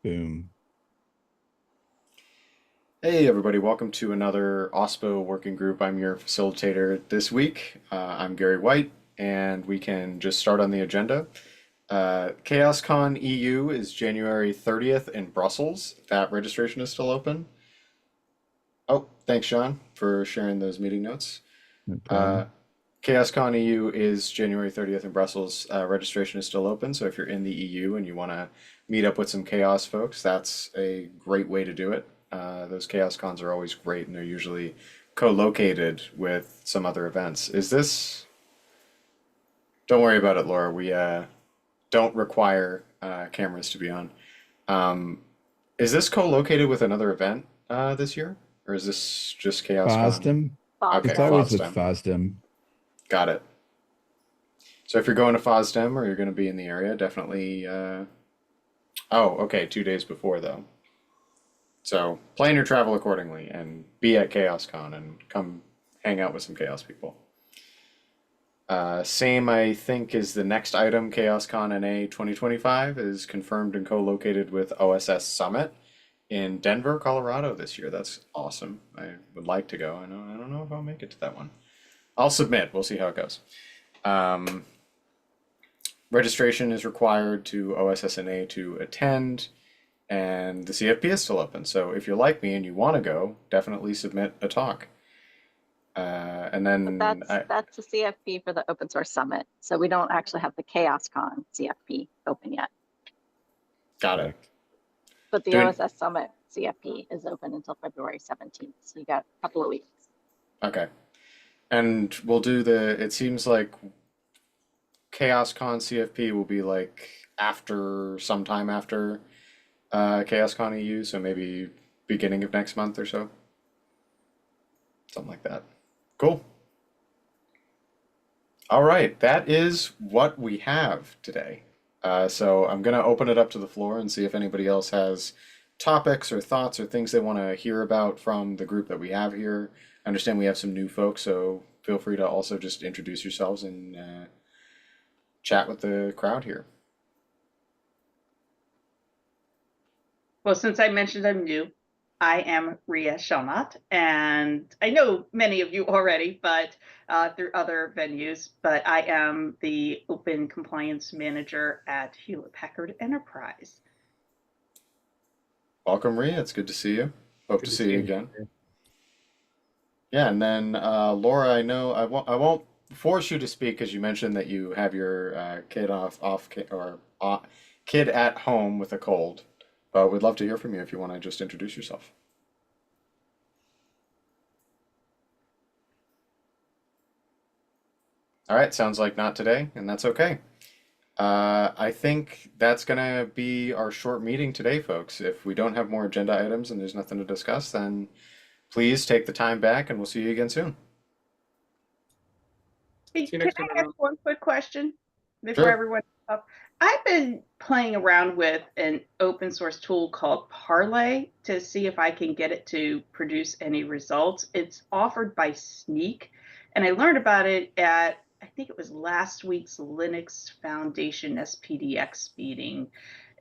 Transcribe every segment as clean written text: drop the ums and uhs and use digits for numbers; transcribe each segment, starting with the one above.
Boom. Hey everybody, welcome to another OSPO working group. I'm your facilitator this week. I'm Gary White, and we can just start on the agenda. CHAOSScon EU is January 30th in Brussels. That registration is still open. Oh, thanks, Sean, for sharing those meeting notes. No Uh, problem. CHAOSScon EU is January 30th in Brussels. Registration is still open, so if you're in the EU and you want to meet up with some Chaos folks, that's a great way to do it. Those Chaos cons are always great, and they're usually co-located with some other events. Is this? Don't worry about it, Laura. We don't require cameras to be on. Um, is this co-located with another event this year, or is this just Chaos Con? FOSDEM. It's Okay, Boston. always with FOSDEM. FOSDEM. Got it. So if you're going to FOSDEM or you're going to be in the area, definitely. Oh, okay, 2 days before though. So plan your travel accordingly and be at ChaosCon and come hang out with some Chaos people. Same, I think, is the next item. ChaosCon NA 2025 is confirmed and co-located with OSS Summit in Denver, Colorado this year. That's awesome. I would like to go. I don't know if I'll make it to that one. I'll submit. We'll see how it goes. Um, Registration is required to OSSNA to attend, and the CFP is still open. So if you're like me and you want to go, definitely submit a talk. And But then that's that's a CFP for the Open Source Summit. So we don't actually have the CHAOSScon CFP open yet. got it. Correct. But the Doing OSS Summit CFP is open until February 17th. So you got a couple of weeks. okay, and we'll do the. It seems like ChaosCon CFP will be like after sometime after ChaosCon EU, so maybe beginning of next month or so, something like that. Cool. All right, that is what we have today. So I'm going to open it up to the floor and see if anybody else has topics or thoughts or things they want to hear about from the group that we have here. I understand we have some new folks, so feel free to also just introduce yourselves and chat with the crowd here. Well, since I mentioned I'm new, I am Ria Shelnut, and I know many of you already, but through other venues, but I am the Open Compliance Manager at Hewlett Packard Enterprise. Welcome, Rhea. It's good to see you. Hope Good to to see see you you. again. Yeah, and then Laura, I know I won't force you to speak because you mentioned that you have your kid kid at home with a cold, but we'd love to hear from you if you want to just introduce yourself. All right, sounds like not today, and that's okay. I think that's gonna be our short meeting today, folks. If we don't have more agenda items and there's nothing to discuss, then please take the time back, and we'll see you again soon. Hey, See you can next time, I ask everyone. one quick question before Sure. everyone up? I've been playing around with an open source tool called Parlay to see if I can get it to produce any results. It's offered by Sneak, and I learned about it at, I think it was last week's Linux Foundation SPDX meeting.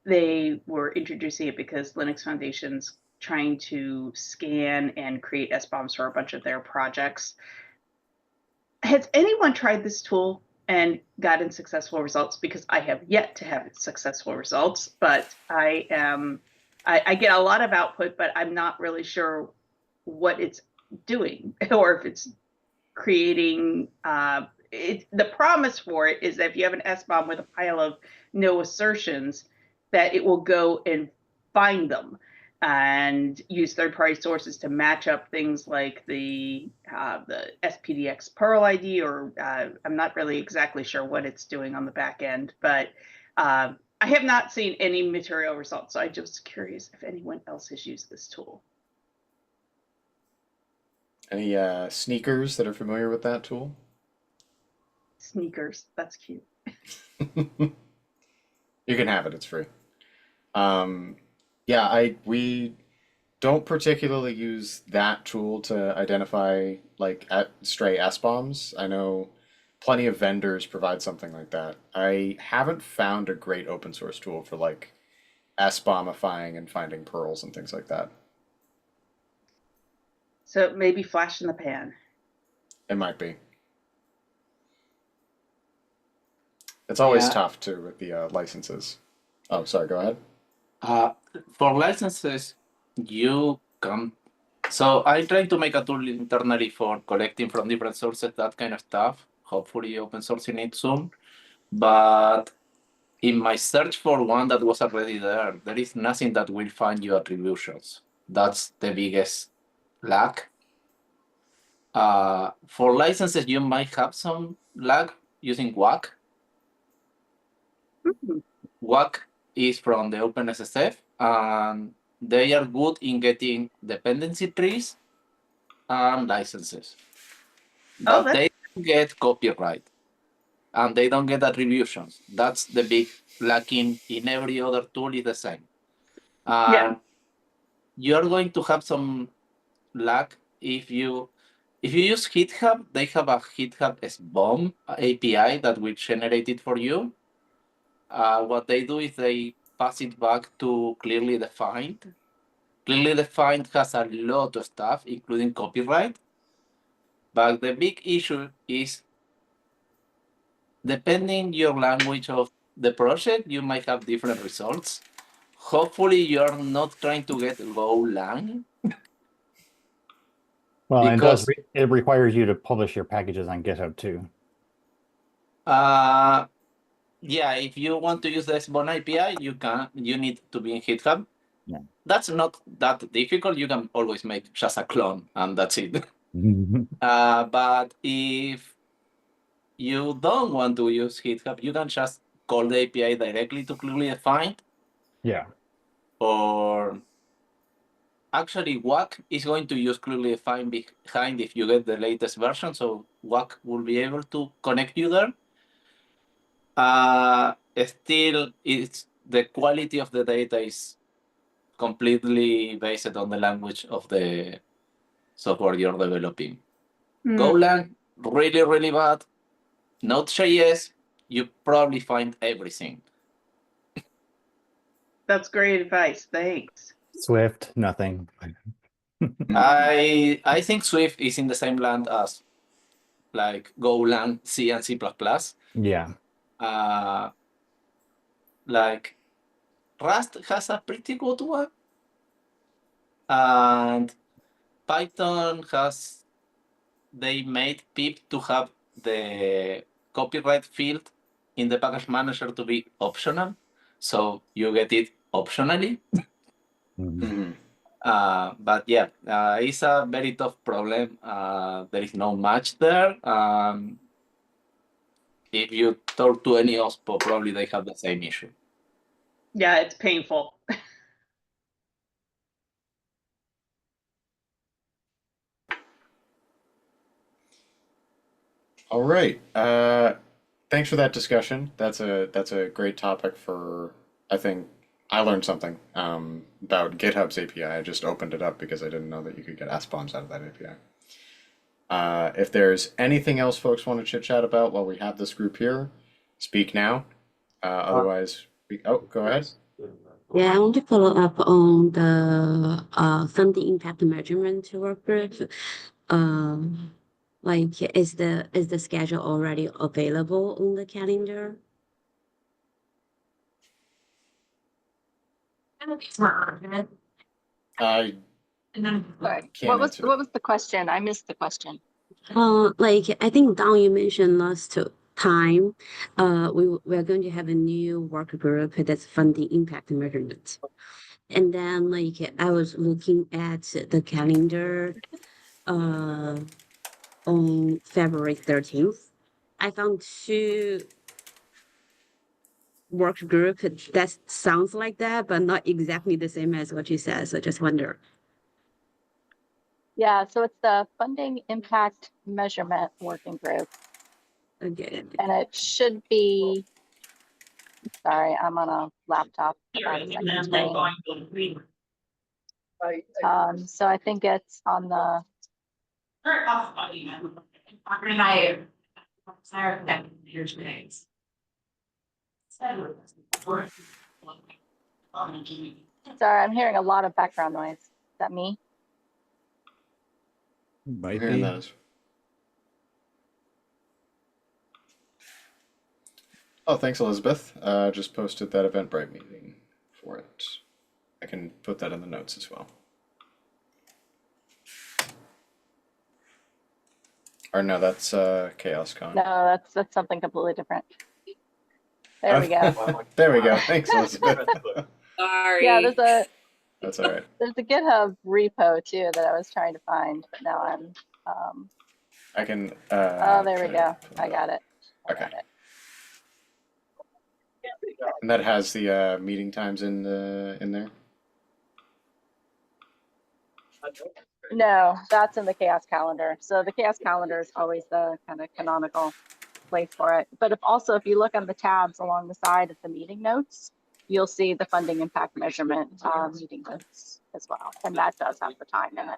They were introducing it because Linux Foundation's trying to scan and create SBOMs for a bunch of their projects. Has anyone tried this tool and gotten successful results? Because I have yet to have successful results, but I get a lot of output, but I'm not really sure what it's doing or if it's creating the promise for it is that if you have an SBOM with a pile of no assertions, that it will go and find them and use third-party sources to match up things like the SPDX Perl ID, or I'm not really exactly sure what it's doing on the back end, but I have not seen any material results. So I'm just curious if anyone else has used this tool. Any sneakers that are familiar with that tool? Sneakers, that's cute. You can have it, it's free. Um, yeah, we don't particularly use that tool to identify like stray S-bombs. I know plenty of vendors provide something like that. I haven't found a great open source tool for like SBOMifying and finding pearls and things like that. So maybe flash in the pan. It might be. It's always Yeah. tough too with the licenses. Oh, sorry. Go ahead. For licenses, you can. So I try to make a tool internally for collecting from different sources, that kind of stuff. Hopefully, open sourcing it soon. But in my search for one that was already there, there is nothing that will find you attributions. That's the biggest lack. For licenses, you might have some lag using WAC. Mhm. WAC is from the OpenSSF, and they are good in getting dependency trees and licenses. Oh, But they don't get copyright, and they don't get attributions. That's the big lacking. In every other tool is the same. Yeah. You are going to have some lag if you use GitHub. They have a GitHub SBOM API that will generate it for you. What they do is they pass it back to clearly defined. Clearly defined has a lot of stuff, including copyright. But the big issue is, depending your language of the project, you might have different results. Hopefully, you're not trying to get Golang. Well, and Because it requires you to publish your packages on GitHub too. yeah, if you want to use the SBON API, you need to be in GitHub. Yeah. That's not that difficult. You can always make just a clone, and that's it. But if you don't want to use GitHub, you can just call the API directly to clearly define. Yeah. Or actually, WAC is going to use clearly defined behind if you get the latest version. So WAC will be able to connect you there. Still, it's the quality of the data is completely based on the language of the software you're developing. Hmm. Golang, really, really bad. Node.js, you probably find everything. That's great advice. Thanks. Swift, nothing. I think Swift is in the same land as like Golang, C and C++. Yeah. Like Rust has a pretty good one. And Python they made pip to have the copyright field in the package manager to be optional. So you get it optionally. Mhm. But yeah, it's a very tough problem. There is no match there. If you talk to any OSPO, probably they have the same issue. Yeah, it's painful. All right. Thanks for that discussion. That's a great topic for. I think I learned something about GitHub's API. I just opened it up because I didn't know that you could get SBOMs out of that API. If there's anything else folks want to chit chat about while we have this group here, speak now. Otherwise, go ahead. Yeah, I want to follow up on the funding impact measurement work group. Like, is the schedule already available on the calendar? I Sorry. can't answer that. What was the question? I missed the question. Like I think Don, you mentioned last time, we're going to have a new work group that's funding impact measurement. And then like I was looking at the calendar on February 13th. I found two work group that sounds like that, but not exactly the same as what you said. So just wonder. Yeah, so it's the funding impact measurement working group, Okay. and it should be, sorry, I'm on a laptop without a second screen. So I think it's on the, Sorry, I'm hearing a lot of background noise. Is that me? I'm Might hearing be. that as Oh, thanks, Elizabeth. Just posted that Eventbrite meeting for it. I can put that in the notes as well. Or no, that's CHAOSScon. No, that's something completely different. There we go. There we go. Thanks, Elizabeth. Sorry. Yeah, That's all right. there's a GitHub repo too that I was trying to find. But now I'm I can. oh, there we try to go. pull I it got up. it. I Okay. got it. And that has the meeting times in there. No, that's in the CHAOSS calendar. So the CHAOSS calendar is always the kind of canonical place for it. But if you look on the tabs along the side of the meeting notes, you'll see the funding impact measurement meeting notes as well. And that does have the time in it.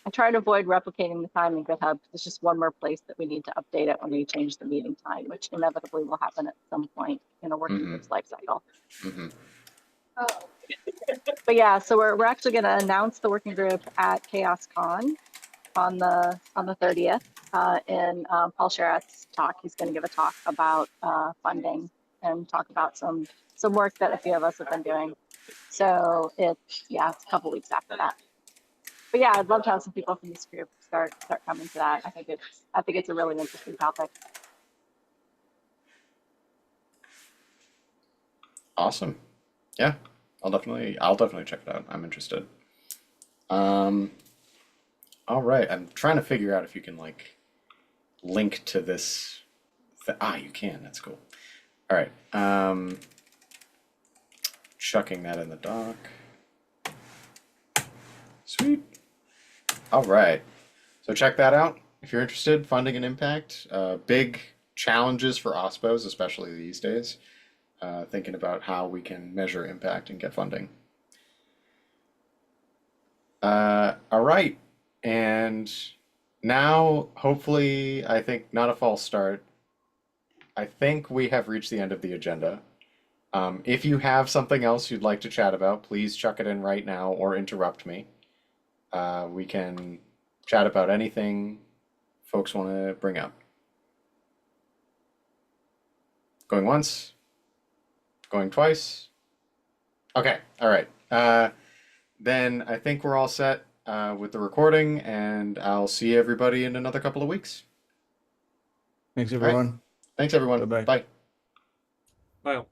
I try to avoid replicating the time in GitHub. There's just one more place that we need to update it when we change the meeting time, which inevitably will happen at some point in a working group's life cycle. Mm-hmm. But yeah, so we're actually going to announce the working group at CHAOSScon on the 30th. In Paul Sherratt's talk, he's going to give a talk about funding and talk about some work that a few of us have been doing. So it's a couple weeks after that. But yeah, I'd love to have some people from this group start coming to that. I think it's a really interesting topic. Awesome. Yeah, I'll definitely check it out. I'm interested. All right. I'm trying to figure out if you can like link to this. You can. That's cool. All right. Chucking that in the doc. Sweet. All right. So check that out if you're interested. Funding and impact. Big challenges for OSPOs, especially these days. Thinking about how we can measure impact and get funding. All right. And now, hopefully, I think not a false start. I think we have reached the end of the agenda. If you have something else you'd like to chat about, please chuck it in right now or interrupt me. We can chat about anything folks want to bring up. Going once? Going twice? Okay, all right. Then I think we're all set with the recording, and I'll see everybody in another couple of weeks. Thanks, right. everyone. Thanks, everyone. Bye-bye. Bye. Well.